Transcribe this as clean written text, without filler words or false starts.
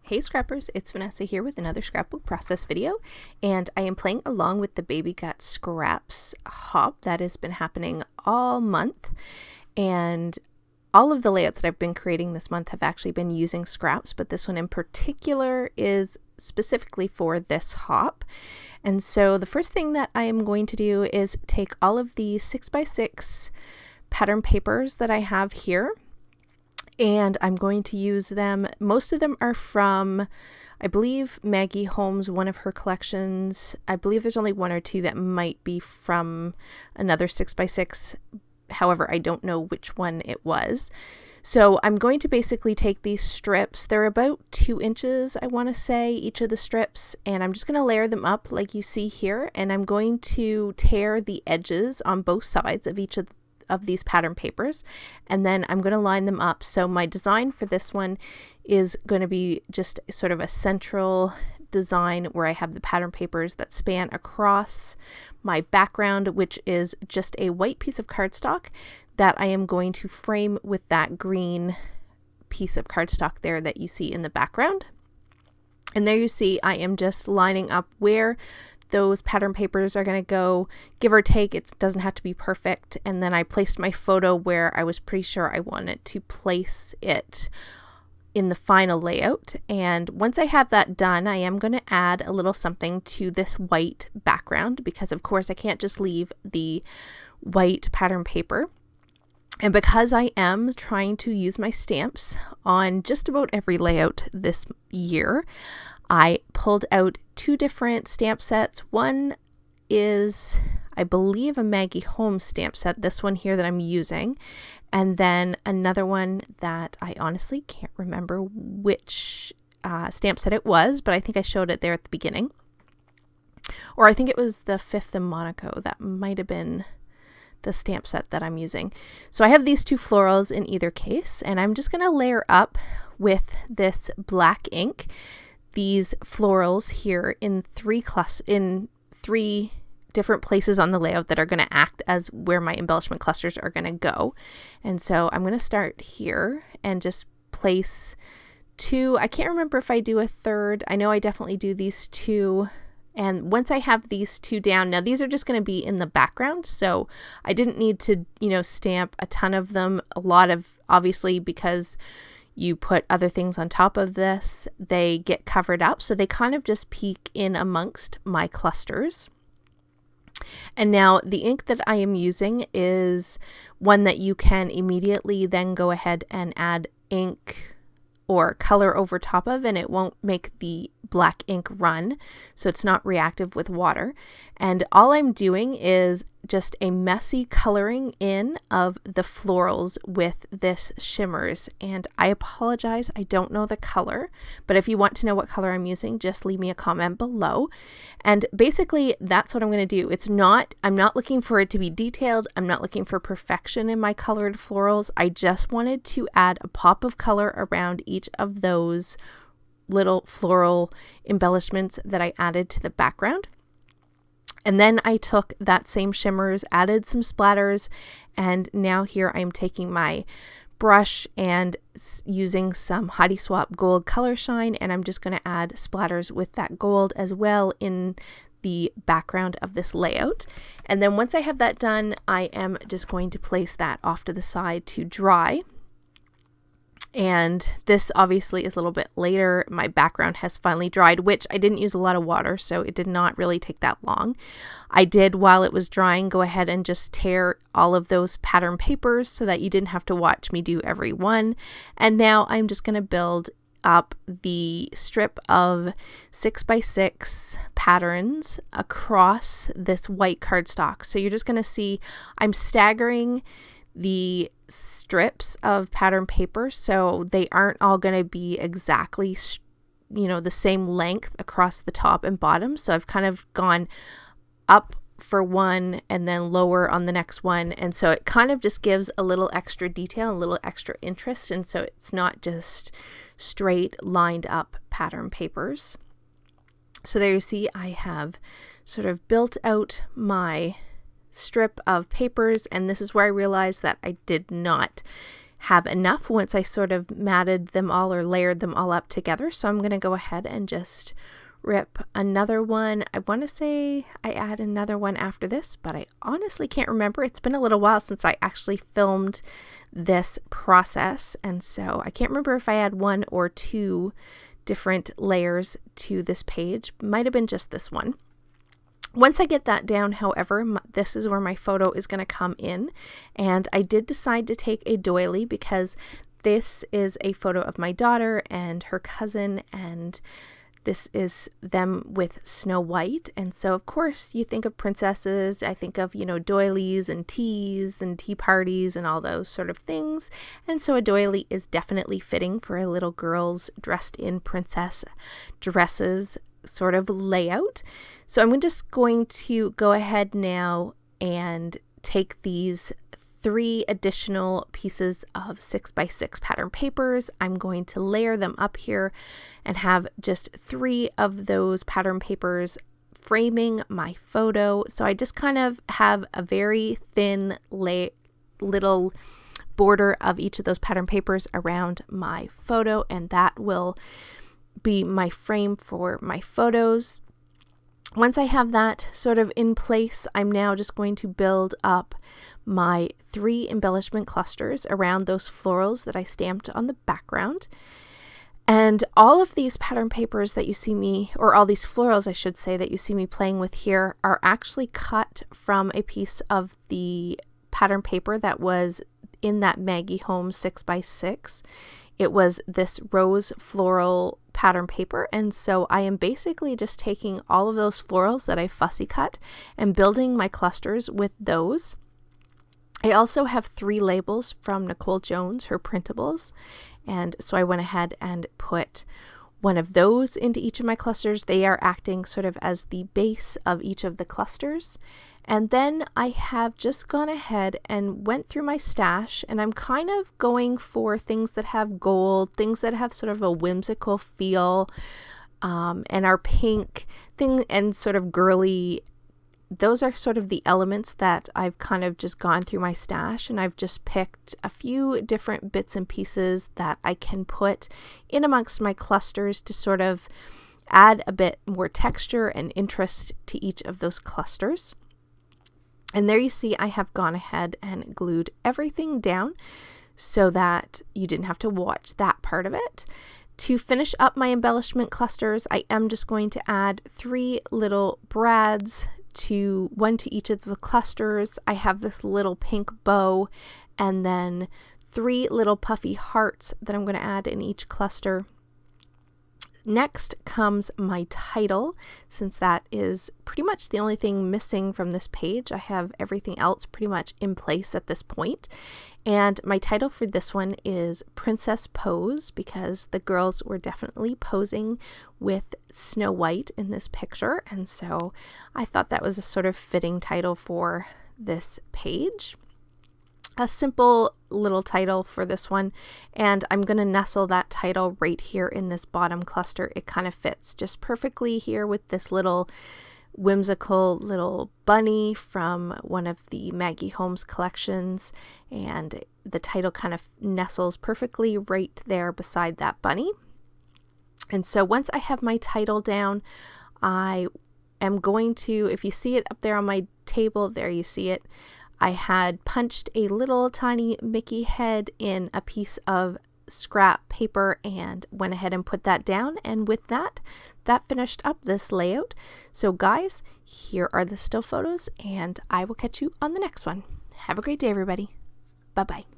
Hey Scrappers, it's Vanessa here with another scrapbook process video, and I am playing along with the Baby Got Scraps hop that has been happening all month, and all of the layouts that I've been creating this month have actually been using scraps, but this one in particular is specifically for this hop. And so the first thing that I am going to do is take all of the 6x6 pattern papers that I have here, and I'm going to use them. Most of them are from, I believe, Maggie Holmes, one of her collections. I believe there's only one or two that might be from another 6x6. However, I don't know which one it was. So I'm going to basically take these strips. They're about 2 inches, I want to say, each of the strips, and I'm just going to layer them up like you see here, and I'm going to tear the edges on both sides of each of these pattern papers, and then I'm going to line them up. So my design for this one is going to be just sort of a central design where I have the pattern papers that span across my background, which is just a white piece of cardstock that I am going to frame with that green piece of cardstock there that you see in the background. And there you see I am just lining up where those pattern papers are going to go, give or take. It doesn't have to be perfect. And then I placed my photo where I was pretty sure I wanted to place it in the final layout. And once I have that done, I am going to add a little something to this white background, because of course I can't just leave the white pattern paper. And because I am trying to use my stamps on just about every layout this year, I pulled out 2 different stamp sets. One is, I believe, a Maggie Holmes stamp set, this one here that I'm using, and then another one that I honestly can't remember which stamp set it was, but I think I showed it there at the beginning. Or I think it was the 5th in Monaco. That might have been the stamp set that I'm using. So I have these 2 florals in either case, and I'm just going to layer up with this black ink these florals here in 3 different places on the layout that are going to act as where my embellishment clusters are going to go. And so I'm going to start here and just place 2. I can't remember if I do a third. I know I definitely do these 2. And once I have these 2 down, now these are just going to be in the background, so I didn't need to, stamp a ton of them. A lot of, obviously, because you put other things on top of this, they get covered up, so they kind of just peek in amongst my clusters. And now the ink that I am using is one that you can immediately then go ahead and add ink or color over top of, and it won't make the black ink run, so it's not reactive with water. And all I'm doing is just a messy coloring in of the florals with this shimmers. And I apologize, I don't know the color, but if you want to know what color I'm using, just leave me a comment below. And basically that's what I'm going to do. I'm not looking for it to be detailed. I'm not looking for perfection in my colored florals. I just wanted to add a pop of color around each of those little floral embellishments that I added to the background. And then I took that same shimmers, added some splatters, and now here I'm taking my brush and using some Heidi Swapp Gold Color Shine, and I'm just going to add splatters with that gold as well in the background of this layout. And then once I have that done, I am just going to place that off to the side to dry. And this obviously is a little bit later. My background has finally dried, which I didn't use a lot of water, so it did not really take that long. I did, while it was drying, go ahead and just tear all of those pattern papers so that you didn't have to watch me do every one. And now I'm just going to build up the strip of 6x6 patterns across this white cardstock. So you're just going to see I'm staggering the strips of pattern paper, so they aren't all going to be exactly the same length across the top and bottom. So I've kind of gone up for one and then lower on the next one, and so it kind of just gives a little extra detail, a little extra interest, and so it's not just straight lined up pattern papers. So there you see I have sort of built out my strip of papers, and this is where I realized that I did not have enough once I sort of matted them all or layered them all up together. So I'm going to go ahead and just rip another one. I want to say I add another one after this, but I honestly can't remember. It's been a little while since I actually filmed this process, and so I can't remember if I add 1 or 2 different layers to this page. Might have been just this one. Once I get that down, however, this is where my photo is going to come in, and I did decide to take a doily because this is a photo of my daughter and her cousin, and this is them with Snow White. And so of course you think of princesses, I think of, you know, doilies and teas and tea parties and all those sort of things. And so a doily is definitely fitting for a little girl's dressed in princess dresses sort of layout. So I'm just going to go ahead now and take these 3 additional pieces of 6x6 pattern papers. I'm going to layer them up here and have just 3 of those pattern papers framing my photo. So I just kind of have a very thin little border of each of those pattern papers around my photo, and that will be my frame for my photos. Once I have that sort of in place, I'm now just going to build up my 3 embellishment clusters around those florals that I stamped on the background. And all of these pattern papers that you see me, or all these florals I should say, that you see me playing with here are actually cut from a piece of the pattern paper that was in that Maggie Holmes 6x6. It was this rose floral pattern paper, and so I am basically just taking all of those florals that I fussy cut and building my clusters with those. I also have 3 labels from Nicole Jones, her printables, and so I went ahead and put one of those into each of my clusters. They are acting sort of as the base of each of the clusters. And then I have just gone ahead and went through my stash, and I'm kind of going for things that have gold, things that have sort of a whimsical feel, and are pink thing and sort of girly. Those are sort of the elements that I've kind of just gone through my stash, and I've just picked a few different bits and pieces that I can put in amongst my clusters to sort of add a bit more texture and interest to each of those clusters. And there you see I have gone ahead and glued everything down so that you didn't have to watch that part of it. To finish up my embellishment clusters, I am just going to add 3 little brads, one to each of the clusters. I have this little pink bow, and then 3 little puffy hearts that I'm going to add in each cluster. Next comes my title, since that is pretty much the only thing missing from this page. I have everything else pretty much in place at this point. And my title for this one is Princess Pose, because the girls were definitely posing with Snow White in this picture. And so I thought that was a sort of fitting title for this page. A simple little title for this one, and I'm going to nestle that title right here in this bottom cluster. It kind of fits just perfectly here with this little whimsical little bunny from one of the Maggie Holmes collections, and the title kind of nestles perfectly right there beside that bunny. And so once I have my title down, I am going to, if you see it up there on my table, there you see it, I had punched a little tiny Mickey head in a piece of scrap paper and went ahead and put that down, and with that finished up this layout. So guys, here are the still photos, and I will catch you on the next one. Have a great day, everybody. Bye-bye.